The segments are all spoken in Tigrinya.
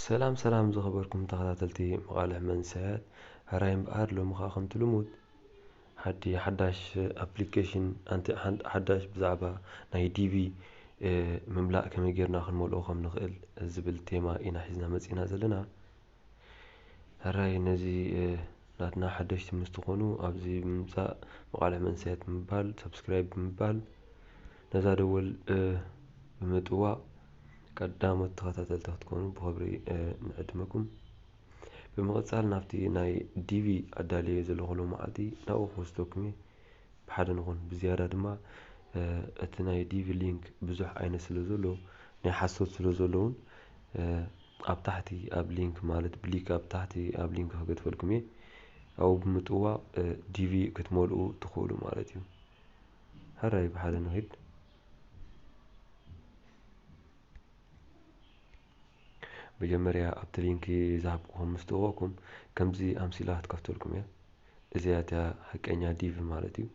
سلام سلام زخبركم تخاتلتي مقالع منسات هرايم بقار لو مخاخم تلمود حدي حداش ابليكيشن انت حداش بزعبة ناي دي في مملاء كما يجيرنا خنمولوخم نخيل زبل تيما إنا حزنا مزينا زلنا هراي نزي ناتنا حداش تمستخونو أبزي ممساء مقالع منسات مبال سبسكرايب مبال نزادول بمتوا قدامت تخاتل تختكونو بخبري نقدمكم بمقصال نافتي ناي دي في أدالي زلغلو معدي ناو خوستوكمي بحدا نغن بزيادة دما اتناي دي في لينك بزح عين سلوزولو ناي حسوت سلوزولون اب تحتي اب لينك مالت بليك اب تحتي اب لينك هكذا فلكمي او بمتوا دي في كتمولو تخولو مالتيو هراي بحدا نهيد بجمريا ابتلينكي زعبكم مستوكم كمزي امثله تكفتوا لكم يا ازياتا حقኛ ديف مالتي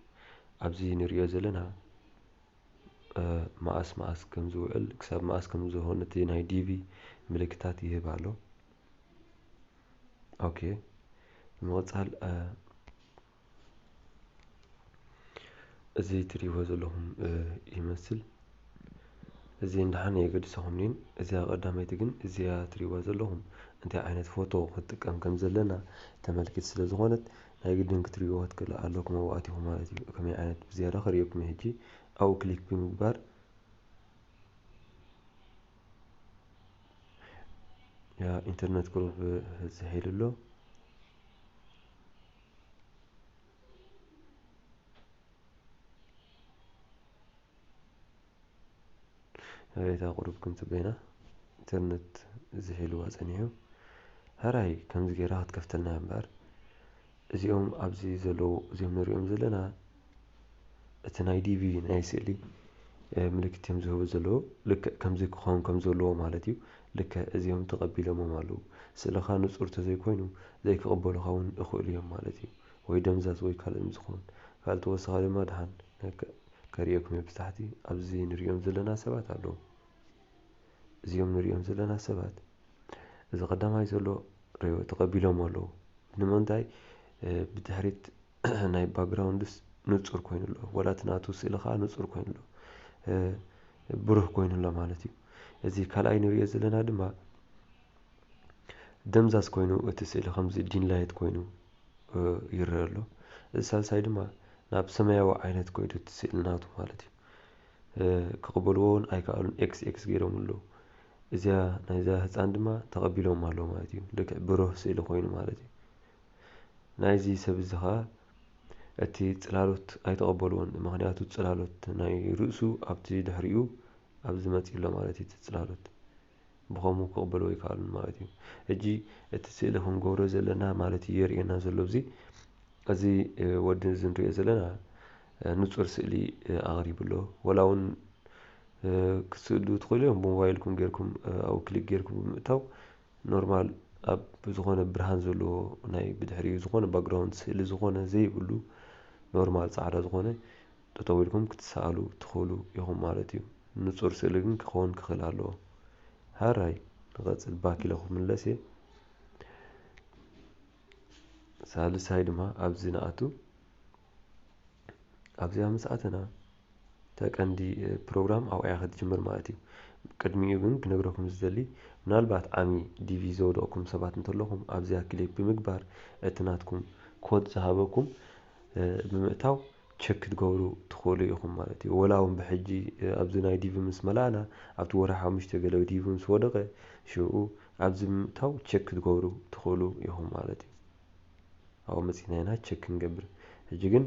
ابزي نريو زلنا ماس كم زوعل كسب ماس كم زهونتي ناي ديفي ملكتات يهبالو اوكي الموصل ازي تريو زلهم يمثل ازي ندحن يقد سهمنين ازي قداميت ግን ازي تريو زلهم انت عينت فوتو خطقم كم زلنا تملكت ስለዝኾነት ናይ ግድን ክትሪኦ ትክእል ኣለኩም ወኣቲኩም ማለት እዩ ከመይ ዓይነት ብዝያዳ ክሪኦኩም ሕጂ او ክሊክ ብምግባር ያ ኢንተርኔት ግሩፕ ዝሄድሎ هريتا غروب كنت بينا انترنت زحيلو واسانيو هراي كم زغيرات كفتلنا امبار ازيوم ابزي زلو زيوم نريوم زلنا اتناي دي في ناي سيلي ملكتهم زهو زلو لك كم زي كخون كم زلو مالتيو لك ازيوم تقبيلهم مالو سلخا نصور تزي كوينو زي كقبلو خاون اخول يوم مالتيو وي دمزاز وي كالم زخون فالتو وسخالي ما دحان كريكم بتاعتي ابزي نريوم زلنا سبات علو زيوم نريوم زلنا سبات اذا قداماي زلو ريو تقبيلهم مالو نمنتاي بتحريت ناي باك جراوندس نصور كوينلو ولا تناتو سلخا نصور كوينلو بروح كوينلو مالتي ازي كالاي نريو زلنا دما دمزاز كوينو اتسيل خمس دين لايت كوينو يرلو السالساي دما ناب سماياو عينت كويدو تسيلناتو مالتي كقبلون اي كالون اكس غيرملو اذا نايزا هصان دما تقبيلهم مالو مالتي لك بروح سيل كوينو مالتي نايزي سبزخا اتي صلالوت اي تقبلون مخنياتو صلالوت ناي رؤسو ابتي دحريو ابز ماتيلو مالتي تصلالوت بخومو كقبلو يكالون مالتي اجي اتسيلهم غورو زلنا مالتي يرينا زلوزي ازي ودن زنري زلنا نصور سئلي اغريب له ولاون كسدو تخليهم بموبايلكم غيركم او كليك غيركم متاو نورمال اب زغونه برهان زلو ناي بدحري زغونه باك جراوند سئلي زغونه زي بلو نورمال صعدا زغونه تطويلكم كتسالو تخولو يهم مالتي نصور سئلي كن كخون كخلالو هاراي نغصل باكي لكم من لسي سالس هايدما ابزيناتو ابزي مساعتنا تاكندي بروجرام او اي اخد جمر مالتي قدميو ግን كنغركم زدلي ምናልባት አሚ ዲቪ ዘውዶኩም ሰባት እንተለኩም ابزي ክሊክ ብምግባር እትናትኩም ኮድ ዝሃበኩም ብምእታው ቼክ ትገብሩ ትخولو ይኹም ማለት እዩ ወላውን በሕጂ ابزي ናይ ዲቪ ምስ መላና ኣብቲ ወራ 5 ገለ ዲቪ ምስ ወደቀ ሽኡ ابزي ምእታው ቼክ ትገብሩ ትخولو ይኹም ማለት እዩ او መሲናና ቼክ እንገብር ሕጂ ግን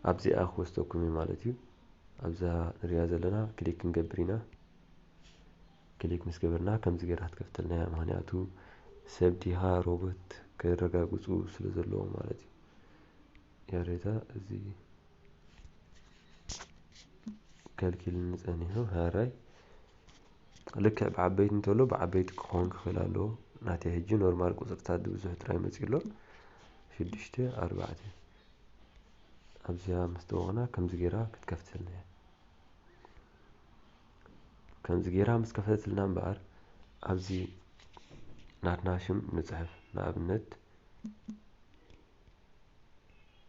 ابزي اخوستكم ማለት እዩ ابزا نريا زلنا كليك نقبرينا كليك مسكبرنا كم زغيرات كفتلنا معناتو سبديها روبوت كرغاغصو سلازلو مالتي يا ريتا ازي كالكيل نصني هو هاراي لك بعبيت نتولو بعبيت كون خلالو ناتي هجي نورمال قصرتات بزح تراي مصيلو 6 4 ابزا مستوغنا كم زغيرا كتكفتلنا كم زغيرا مسكفتلنا مبار ابزي ناتنا شم نصحف نابنت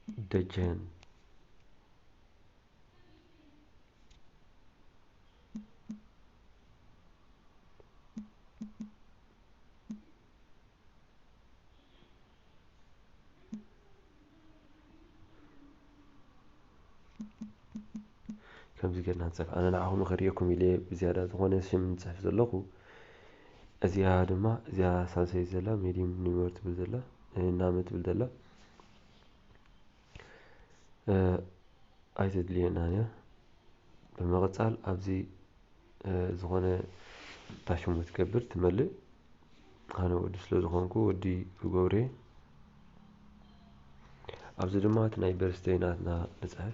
دجن كم زي قلنا نصحف أنا نعهم غريكم إليه بزيادة زغونة شم نصحف زلقو زيادة ما زيادة سالسي زلا ميديم نيمورت بزلا نامت بزلا أيزد لي أنا بمقصال أبزي زغونة تاشو متكبر تملئ أنا ودي سلوزخونكو ودي بقوري أبزي دمات ناي برستيناتنا نصحف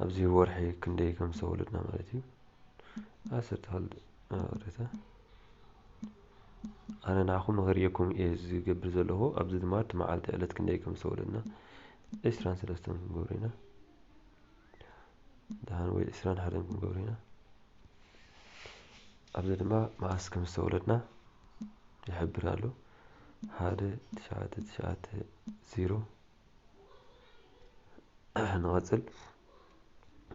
أبزي ورحي كندي كم سولتنا مالتي أسرت هل أوريته أنا نعخم غيركم إيز قبل زلهو أبزي دمات مع التقلت كندي كم سولتنا إسران سلستم بقورينا دهان وي إسران حرم بقورينا أبزي دمات مع أسكم سولتنا يحب رالو هذا تشعات زيرو نغزل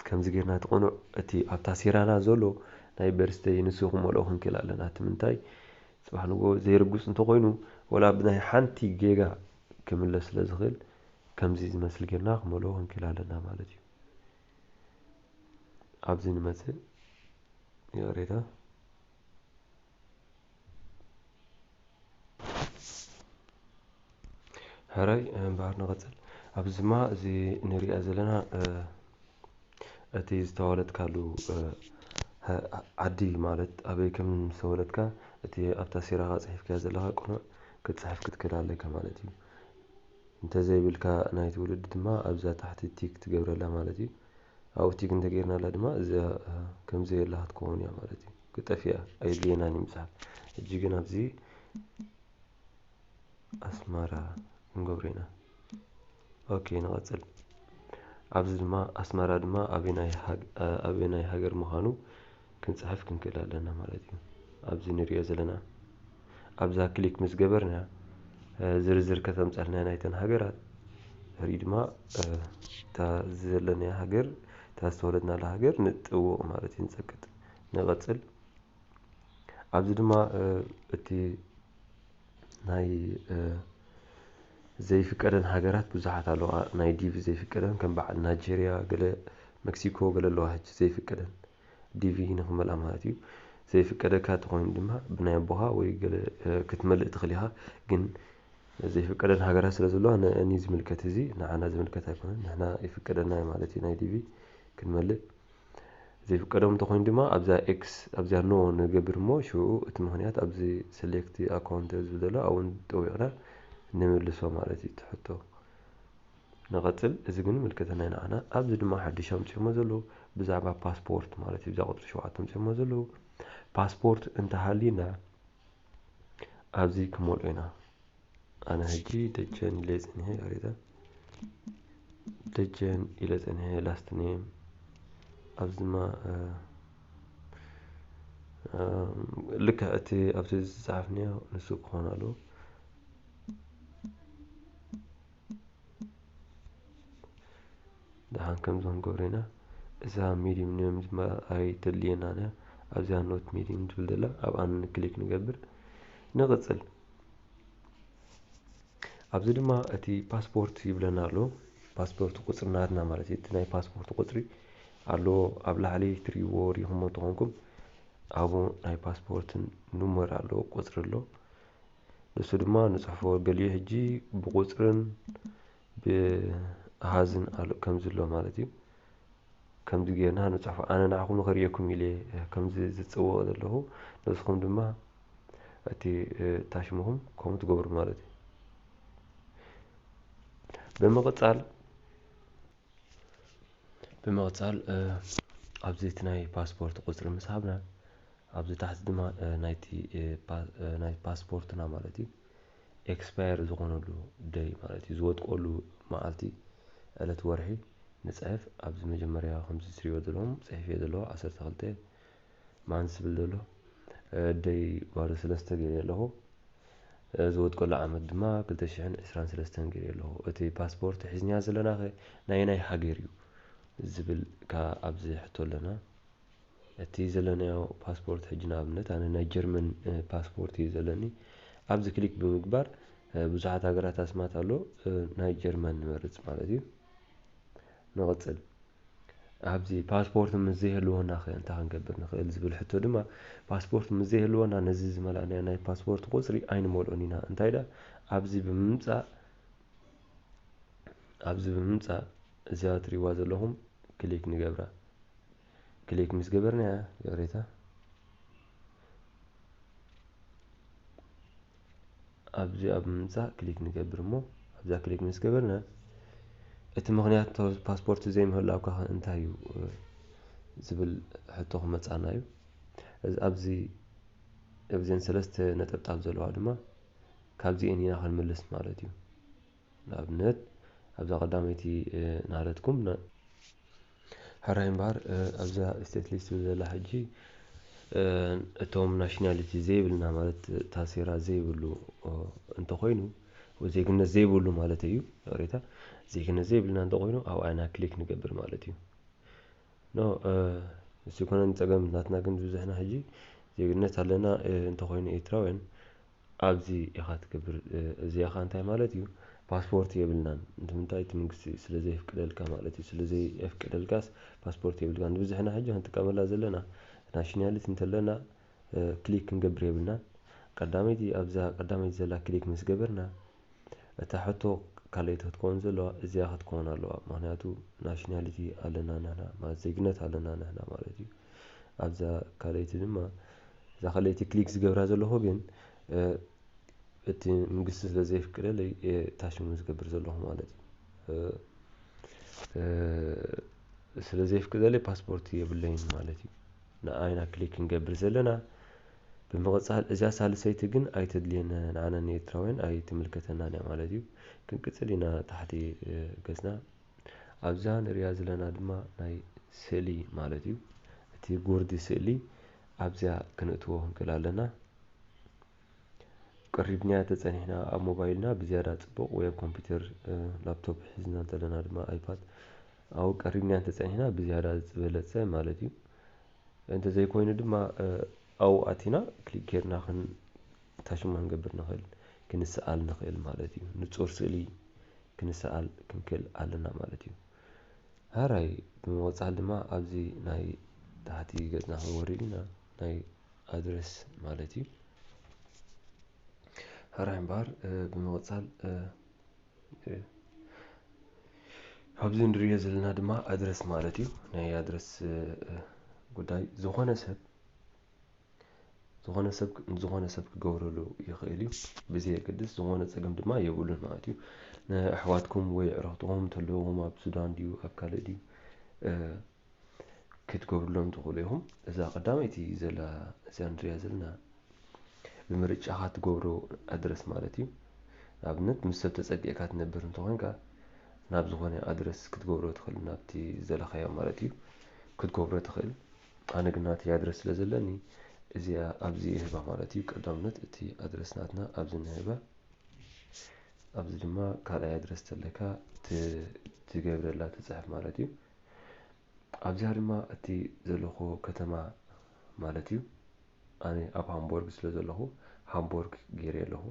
كم زجرنا تقنع أتي أبتاسيرانا زولو ناي برستي نسوهم ولا هم كلا لنا تمنتاي صباح نقول زي رجوس انتو قينو ولا بدنا حنتي جيجا كمل لسلزغل كم زي مثل جرنا ولا هم كلا لنا مالتي أبزين مثل يا ريتا هراي بعد نغزل أبز ما زي نري أزلنا أتي استوالت كالو عدي مالت أبي كم سولتك أتي أبتاسيرها صحيف كذا لها قناع كتصحف كتكل عليك مالتي انت زي بالك نايت ولد ما أبزا تحت التيك تقبر لها مالتي أو تيك انت غيرنا لدما إذا كم زي لها تكون يا مالتي كنت فيها أي لينا نمسح الجيجنا بزي أسمارا نقبرينا أوكي نغتل أبز ما أسمارا دما أبيناي هاجر مهانو كنت صحف كنكلا لنا مالتي أبزي نريا زلنا أبزا كليك مس جبرنا زرزر كتم سألنا نايتن هاجرات هريد ما تا زلنا هاجر تا استولدنا لهاجر نتقو مالتي نسكت نغتل أبزي دما أتي ناي زي فكرة هاجرات بزحت على ناي ديف زي فكرة كان بعد نيجيريا قال مكسيكو قال الله زي فكرة ديفي نخم الأمهاتي زي فكرة كات قوين دمها بناء بها ويقال كتملئ تخليها جن زي فكرة هاجرات سلزلوا أنا نيز ملكة زي نعنا زي ملكة هيكون نحنا فكرة ناي مالتي ناي ديفي كنملئ زي فكرة متقوين دمها أبزا إكس أبزا نو نجبر مو شو اتمهنيات أبزي سيلكتي أكونتز بدلا أو نتويقنا نملسوا مالتي تحطه نغتل إذا قلنا ملكتنا نعنا أبزد ما حد شامت مازلو بزعبا باسبورت مالتي بزا قطر شو عاتم مازلو باسبورت انتهى لنا أبزي كمولينا أنا هجي دجن ليز انهي أريده دجن إليز انهي لاست نيم أبزد ما لك أتي أبزد زعفني نسوق هنا له دهان كم زون قورينا إذا ميديم نيمز ما أي تلينا أنا أبزي نوت ميديم تبدلا أو أن كليك نقبل نغسل أبزي ما أتي باسبورت يبلنا له باسبورت قصر نادنا مالتي تناي باسبورت قصري ألو أبلع عليه تريوري هم طعنكم أبو ناي باسبورت نمر ألو قصر له بس ما نصحفه قال يهجي بقصرن بهازن ألو كم زلوا مالتي كم دقيقة نصحف أنا نعقول غيركم إليه كم زتصور له نسخهم دما أتي تاشمهم كم تقبر مالتي بمقطع أبزيت ناي باسبورت قصر مسحبنا أبزي تحت دما ناي باسبورتنا مالتي إكسباير زغنوا له داي مالتي زود قولوا مالتي ألا تورحي نصحف أبزي مجمريا 5 سريو دلهم صحيفة دلو 10 تغلطة ما نسبل دلو ደይ ባሮ ሰለስተ ገይረ ኣለኹ ዝወጥቆሉ ዓመት ድማ 2023 ገይረ ኣለኹ እቲ ፓስፖርት ሒዝና ዘለና ናይ ሃገር እዩ ዝብል ኣብዚ ሕቶ ኣለና እቲ ዘለናዮ ፓስፖርት ሕጂ ንኣብነት ኣነ ናይ ጀርመን ፓስፖርት እዩ ዘለኒ ኣብዚ ክሊክ ብምግባር ብዙሓት ሃገራት ኣስማት ኣሎ ናይ ጀርመን ንመርፅ ማለት እዩ ንቕፅል ኣብዚ ፓስፖርት ምስ ዘይህልወና እንታይ ክንገብር ንኽእል ዝብል ሕቶ ድማ ፓስፖርት ምስ ዘይህልወና ነዚ ዝመልኣናዮ ናይ ፓስፖርት ቁፅሪ ኣይንመልኦን ኢና እንታይ ዳ ኣብዚ ብምምፃእ እዚኣ ትሪእዋ ዘለኹም ክሊክ ንገብራ ክሊክ ምስ ገበርናያ የሬታ ኣብዚ ኣብ ምምፃእ ክሊክ ንገብር እሞ ኣብዛ ክሊክ ምስ ገበርና እቲ ምኽንያት ፓስፖርት ዘይምህላውካ እንታይ እዩ ዝብል ሕቶ ክመፃና እዩ ኣብዘን ሰለስተ ነጠብጣብ ዘለዋ ድማ ካብዚአን ኢና ክንምልስ ማለት እዩ ንኣብነት ኣብዛ ቀዳመይቲ ናለትኩም ሓራይ እምበር ኣብዛ ስቴት ሊስት ዘላ ሕጂ እቶም ናሽናሊቲ ዘይብልና ማለት ታሴራ ዘይብሉ እንተኾይኑ ዜግነት ዘይብሉ ማለት እዩ ሬታ ዜግነት ዘይብልና እንተኾይኑ ኣብ ኣይና ክሊክ ንገብር ማለት እዩ እሱ ኮነ ፀገም ናትና ግን ብዙሕና ሕጂ ዜግነት ኣለና እንተኾይኑ ኤርትራውያን ኣብዚ ኢኻ ትገብር እዚኻ እንታይ ማለት እዩ ፓስፖርት የብልናን እንትምንታይ እቲ መንግስቲ ስለዘይፍቅደልካ ማለት እዩ ስለዘይፍቅደልካስ ፓስፖርት የብልካን ብዙሕና ሕጂ ክንጥቀመላ ዘለና ናሽናሊቲ እንተለና ክሊክ ክንገብር የብልናን ቀዳመይቲ ኣብዛ ቀዳመይቲ ዘላ ክሊክ ምስ ገበርና እታ ሕቶ ካልአይቲ ክትከውን ዘለዋ እዚኣ ክትከውን ኣለዋ ምክንያቱ ናሽናሊቲ ኣለና ንሕና ማለት ዜግነት ኣለና ንሕና ማለት እዩ ኣብዛ ካልአይቲ ድማ እዛ ካልአይቲ ክሊክ ዝገብራ ዘለኹ ግን እቲ መንግስቲ ስለዘይፍቅደለይ ታሽሙ ዝገብር ዘለኹ ማለት እዩ ስለዘይፍቅደለይ ፓስፖርት የብለይን ማለት እዩ ንኣይና ክሊክ ክንገብር ዘለና ብምቕፃል እዛ ሳልሰይቲ ግን ኣይተድልየና ንዓና ንኤርትራውያን ኣይትምልከተናን እያ ማለት እዩ ክንቅፅል ኢና ታሕቲ ገፅና ኣብዛ ንሪኣ ዘለና ድማ ናይ ስእሊ ማለት እዩ እቲ ጉርዲ ስእሊ ኣብዚኣ ክንእትዎ ክንክእል ኣለና ቀሪብና ተፀኒሕና ኣብ ሞባይልና ብዝያዳ ፅቡቕ ወይ ኣብ ኮምፒተር ላፕቶፕ ሒዝና እንተለና ድማ ኣይፓድ ኣብኡ ቀሪብና ተፀኒሕና ብዝያዳ ዝበለፀ ማለት እዩ እንተዘይኮይኑ ድማ ኣብኡ ኣቲና ክሊክ ጌርና ታሽሙ ክንገብር ንኽእል ክንሰኣል ንኽእል ማለት እዩ ንፁር ስእሊ ክንሰኣል ክንክእል ኣለና ማለት እዩ ሃራይ ብምቕፃል ድማ ኣብዚ ናይ ታሕቲ ገፅና ክንወርድ ኢና ናይ ኣድረስ ማለት እዩ ሃራይ እምበር ብምቕፃል ኣብዚ ንሪኦ ዘለና ድማ ኣድረስ ማለት እዩ ናይ ኣድረስ ጉዳይ ዝኾነ ሰብ ክገብረሉ ይኽእል እዩ ብዘየግድስ ዝኾነ ፀገም ድማ የብሉን ማለት እዩ ንኣሕዋትኩም ወይ ኣዕሩኽትኩም እንተለዉኩም ኣብ ሱዳን ድዩ ኣብ ካልእ ድዩ ክትገብሩሎም ትኽእሉ ኢኹም እዛ ቀዳመይቲ ዘላ እዚኣ ንሪኣ ዘለና ብምርጫኻ ትገብሮ ኣድረስ ማለት እዩ ንኣብነት ምስ ሰብ ተፀጊዕካ ትነብር እንተኮይንካ ናብ ዝኾነ ኣድረስ ክትገብሮ ትኽእል ናብቲ ዘለኻዮ ማለት እዩ ክትገብሮ ትኽእል ኣነ ግን ናተይ ኣድረስ ስለ ዘለኒ እዚኣ ኣብዚ ይህባ ማለት እዩ ቀዳምነት እቲ ኣድረስ ናትና ኣብዚ ንህባ ኣብዚ ድማ ካልኣይ ኣድረስ ተለካ ትገብረላ ትፅሕፍ ማለት እዩ ኣብዚኣ ድማ እቲ ዘለኹ ከተማ ማለት እዩ ኣነ ኣብ ሃምቦርግ ስለ ዘለኹ ሃምቦርግ ገይረ ኣለኹ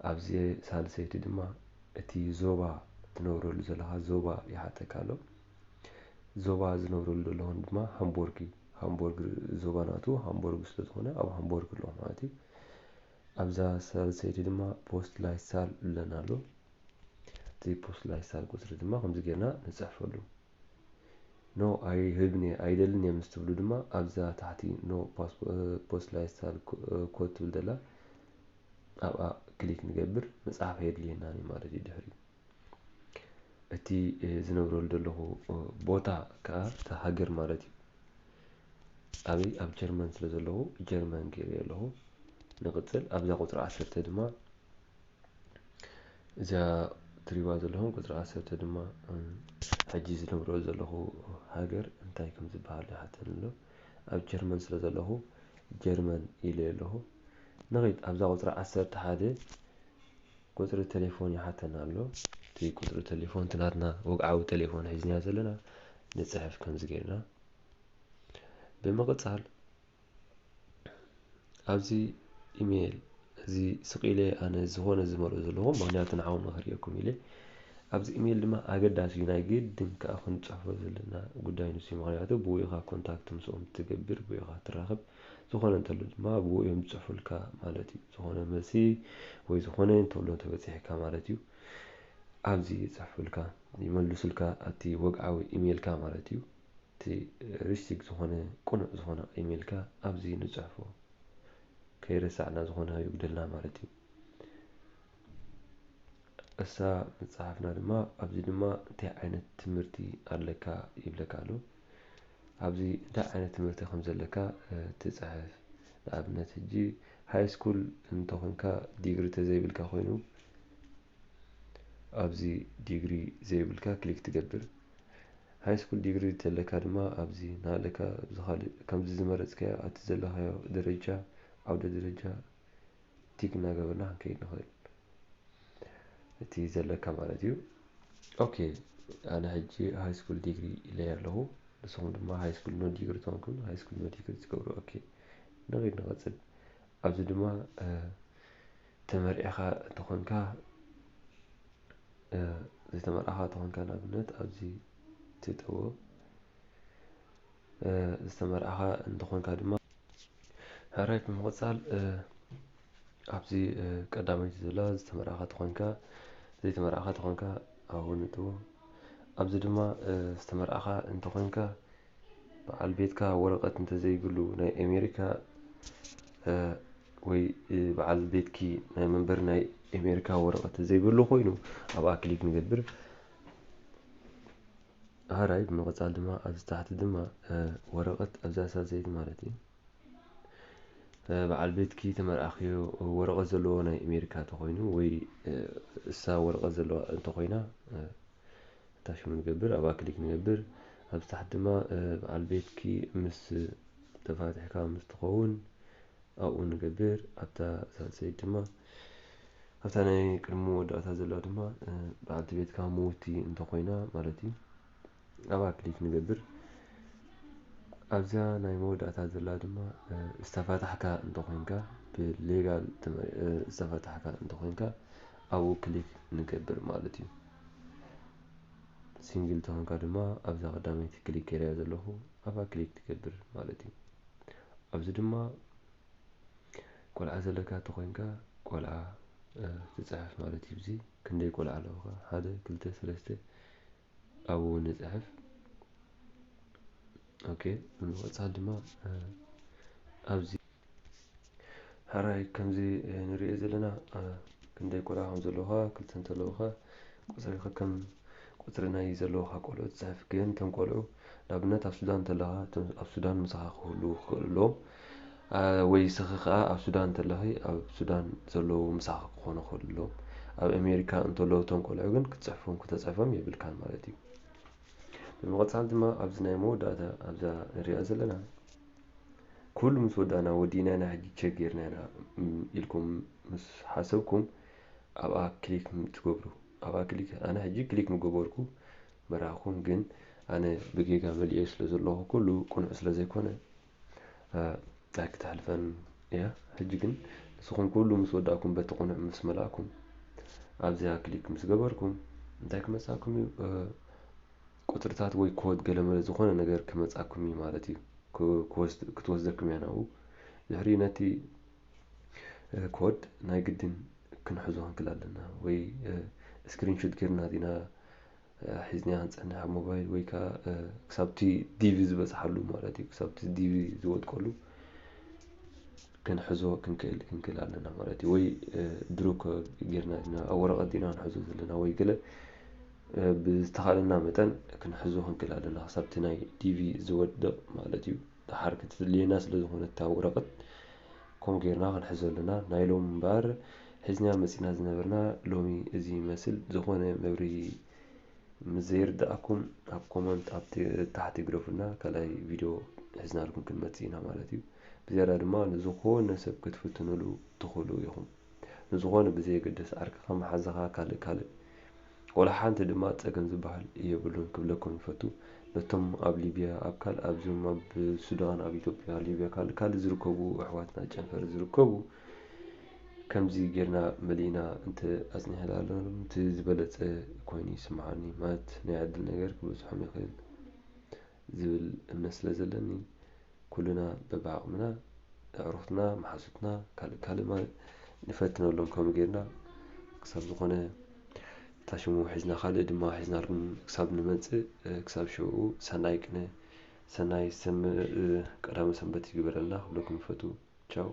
ኣብዚ ሳልሰይቲ ድማ እቲ ዞባ ትነብረሉ ዘለኻ ዞባ ይሓተካ ኣሎ ዞባ ዝነብረሉ ዘለኹን ድማ ሃምቦርግ እዩ ሃምቦርግ ዞባ ናቱ ሃምቦርግ ስለዝኾነ ኣብ ሃምቦርግ ኣለኹ ማለት እዩ ኣብዛ ሳልሰይቲ ድማ ፖስት ላይሳል ኣለና ኣሎ እቲ ፖስት ላይሳል ቁፅሪ ድማ ከምዚ ጌርና ንፅሕፈሉ ኖ ኣይህብኒ ኣይደልን እየ ምስ ትብሉ ድማ ኣብዛ ታሕቲ ኖ ፖስት ላይሳል ኮድ ትብል ዘላ ኣብኣ ክሊክ ንገብር መፅሓፍ የድልየናን ማለት እዩ ድሕሪ እቲ ዝነብረሉ ዘለኹ ቦታ ከዓ እቲ ሃገር ማለት እዩ ኣበይ ኣብ ጀርመን ስለ ዘለኹ ጀርመን ገይረ ኣለኹ ንቕፅል ኣብዛ ቁፅሪ 10 ድማ እዛ ትሪእዋ ዘለኹም ቁፅሪ 10 ድማ ሕጂ ዝነብሮ ዘለኹ ሃገር እንታይ ከም ዝበሃል ይሓተን ኣሎ ኣብ ጀርመን ስለ ዘለኹ ጀርመን ኢለ ኣለኹ ንኸይድ ኣብዛ ቁፅሪ 11 ቁፅሪ ቴሌፎን ይሓተና ኣሎ እቲ ቁፅሪ ቴሌፎን ትናትና ወግዓዊ ቴሌፎን ሒዝና ዘለና ንጽሕፍ ከምዚ ጌርና ብምቕጻል ኣብዚ ኢሜል እዚ ስቂለ ኣነ ዝኾነ ዝመርኦ ዘለኹ ምክንያቱ ንዓኹም ንኽሪአኩም ኢለ ኣብዚ ኢሜል ድማ ኣገዳሲ ናይ ግድን ከዓ ክንፅሕፎ ዘለና ጉዳይ ንሱ ምክንያቱ ብኡ ኢኻ ኮንታክት ምስኦም ትገብር ብኡ ኢኻ ትራኸብ ዝኾነ እንተሎ ድማ ብኡ እዮም ዝፅሕፉልካ ማለት እዩ ዝኾነ መልሲ ወይ ዝኾነ እንተሎ ተበፂሕካ ማለት እዩ ኣብዚ ይፅሕፉልካ ይመልሱልካ እቲ ወግዓዊ ኢሜልካ ማለት እዩ እቲ ሪሲክ ዝኾነ ቁኑዕ ዝኾነ ኢሜልካ ኣብዚ ንፅሕፎ ከይረሳዕና ዝኾነ ይጉደልና ማለት እዩ እሳ መፅሓፍና ድማ ኣብዚ ድማ እንታይ ዓይነት ትምህርቲ ኣለካ ይብለካ ኣሎ ኣብዚ እንታይ ዓይነት ትምህርቲ ከም ዘለካ ትፅሕፍ ንኣብነት ሕጂ ሃይ ስኩል እንተኾንካ ዲግሪ ተዘይብልካ ኮይኑ ኣብዚ ዲግሪ ዘይብልካ ክሊክ ትገብር ሃይ ስኩል ዲግሪ ተለካ ድማ ኣብዚ ናለካ ዝኻልእ ከምዚ ዝመረፅከዮ እቲ ዘለኻዮ ደረጃ ዓውደ ደረጃ ቲክ እናገበርና ክንከይድ ንኽእል እቲ ዘለካ ማለት እዩ ኦኬ ኣነ ሕጂ ሃይ ስኩል ዲግሪ ኢለይ ኣለኹ ንስኹም ድማ ሃይ ስኩል ኖ ዲግሪ ተንኩም ሃይ ስኩል ኖ ዲግሪ ትገብሩ ኦኬ ንኸይድ ንቐፅል ኣብዚ ድማ ተመሪዕኻ እንተኾንካ ዝተመርዓኻ እንተኾንካ ንኣብነት ኣብዚ ትእትዎ ዝተመርዓኻ እንተኾንካ ድማ ሃራይ ብምቕጻል ኣብዚ ቀዳመይቲ ዘላ ዝተመርዓኻ እንተኾንካ ዘይተመርዓኻ እንተኾንካ ኣብኡ ንእትዎ ኣብዚ ድማ ዝተመርዓኻ እንተኾንካ በዓል ቤትካ ወረቐት እንተዘይብሉ ናይ ኣሜሪካ ወይ በዓል ቤትኪ ናይ መንበሪ ናይ ኣሜሪካ ወረቐት ዘይብሉ ኮይኑ ኣብኣ ክሊክ ንገብር ሃራይ ብምቕጻል ድማ ኣብዚ ታሕቲ ድማ ወረቐት ኣብዛ ሳዘይቲ ማለት እዩ በዓል ቤትኪ ተመርዓኽዮ ወረቐት ዘለዎ ናይ ኣሜሪካ እንተኾይኑ ወይ እሳ ወረቐት ዘለዋ እንተኾይና ታሽሙ ንገብር ኣብኣ ክሊክ ንገብር ኣብዚ ታሕቲ ድማ በዓል ቤትኪ ምስ ተፋቲሕካ ምስ ትኸውን ኣብኡ ንገብር ኣብታ ሳዘይቲ ድማ ኣብታ ናይ ቅድሚ መወዳእታ ዘላ ድማ በዓልቲ ቤትካ ምውቲ እንተኾይና ማለት እዩ ኣብኣ ክሊክ ንገብር ኣብዛ ናይ መወዳእታ ዘላ ድማ ዝተፋታሕካ እንተኾይንካ ብሌጋል ዝተፋታሕካ እንተኾይንካ ኣብኡ ክሊክ ንገብር ማለት እዩ ሲንግል እንተኾንካ ድማ ኣብዛ ቀዳመይቲ ክሊክ ገይረያ ዘለኹ ኣብኣ ክሊክ ትገብር ማለት እዩ ኣብዚ ድማ ቆልዓ ዘለካ እንተኾይንካ ቆልዓ ትፅሕፍ ማለት እዩ እዚ ክንደይ ቆልዓ ኣለውካ 1 2 3 ኣብኡ ንፅሕፍ ኦኬ ብምቕጻል ድማ ኣብዚ ሃራይ ከምዚ ንሪኦ ዘለና ክንደይ ቆልዓ ከም ዘለውካ 2 እንተለውካ ቁፅሪ ከም ቁፅሪ ናይ ዘለውካ ቆልዑ ትፅሕፍ ግን እቶም ቆልዑ ንኣብነት ኣብ ሱዳን እንተለኻ ኣብ ሱዳን ምሳኻ ክህልዉ ክኽእሉ ኣለዎም ወይ ስኺ ከዓ ኣብ ሱዳን እንተለኺ ኣብ ሱዳን ዘለዉ ምሳኻ ክኾኑ ክኽእሉ ኣለዎም ኣብ ኣሜሪካ እንተለዉ እቶም ቆልዑ ግን ክትፅሕፎም ክተፅሕፎም የብልካን ማለት እዩ ብምቕጻል ድማ ኣብዚ ናይ መወዳእታ ኣብዛ ንሪኣ ዘለና ኩሉ ምስ ወዳእና ወዲና ኢና ሕጂ ቸክ ጌርና ኢና ኢልኩም ምስ ሓሰብኩም ኣብኣ ክሊክ ትገብሩ ኣብኣ ክሊክ ኣነ ሕጂ ክሊክ ምገበርኩ መራኽኩም ግን ኣነ ብጌጋ መልእየ ስለ ዘለኹ ኩሉ ቁኑዕ ስለ ዘይኮነ ኣይክተሕልፈን እያ ሕጂ ግን ንስኹም ኩሉ ምስ ወዳእኩም በቲ ቁኑዕ ምስ መላእኩም ኣብዚኣ ክሊክ ምስ ገበርኩም እንታይ ክመጻኩም እዩ ቁጥርታት ወይ ኮድ ገለመለ ዝኾነ ነገር ክመጻኩም እዩ ማለት እዩ ክትወስደኩም እያ ናብኡ ድሕሪ ነቲ ኮድ ናይ ግድን ክንሕዞ ክንክእል ኣለና ወይ ስክሪንሾት ጌርና ዲና ሒዝና ክንፀንሕ ኣብ ሞባይል ወይ ከዓ ክሳብቲ ዲቪ ዝበፅሓሉ ማለት እዩ ክሳብቲ ዲቪ ዝወድቀሉ ክንሕዞ ክንክእል ኣለና ማለት እዩ ወይ ድሩክ ጌርና ዲና ኣብ ወረቐት ዲና ክንሕዞ ዘለና ወይ ገለ ብዝተኻለና መጠን ክንሕዞ ክንክእል ኣለና ክሳብቲ ናይ ዲቪ ዝወድቕ ማለት እዩ ድሓር ክትድልየና ስለ ዝኾነት እታ ወረቐት ከምኡ ጌርና ክንሕዞ ኣለና ናይ ሎሚ እምበር ሒዝና መፂና ዝነበርና ሎሚ እዚ ይመስል ዝኾነ መብርሂ ምስ ዘይርድኣኩም ኣብ ኮመንት ኣብ ታሕቲ ግደፉልና ካልኣይ ቪድዮ ሒዝናልኩም ክንመፅእ ኢና ማለት እዩ ብዝያዳ ድማ ንዝኾነ ሰብ ክትፍትንሉ ትኽእሉ ኢኹም ንዝኾነ ብዘየገድስ ዓርክኻ መሓዝኻ ካልእ ወላ ሓንቲ ድማ ፀገም ዝበሃል የብሉን ክብለኩም ይፈቱ ነቶም ኣብ ሊብያ ኣብ ካልእ ኣብዞም ኣብ ሱዳን ኣብ ኢትዮጵያ ሊብያ ካልእ ዝርከቡ ኣሕዋትና ጨንፈር ዝርከቡ ከምዚ ጌርና መሊእና እንተ ኣጽኒሕናሎም እቲ ዝበለጸ ኮይኑ ይስምዓኒ ማለት ናይ ዕድል ነገር ክበዝሖም ይኽእል ዝብል እምነት ስለ ዘለኒ ኩልና በብዓቕምና ኣዕሩኽትና ማሓዙትና ካልእ ማለት ንፈትነሎም ከምኡ ጌርና ክሳብ ዝኾነ ታሽሙ ሒዝና ካልእ ድማ ሒዝና ክሳብ ንመጽእ ክሳብ ሽዑ ሰናይ ቀዳሚ ሰንበት ይግበረልና ክብለኩም ይፈቱ ቻው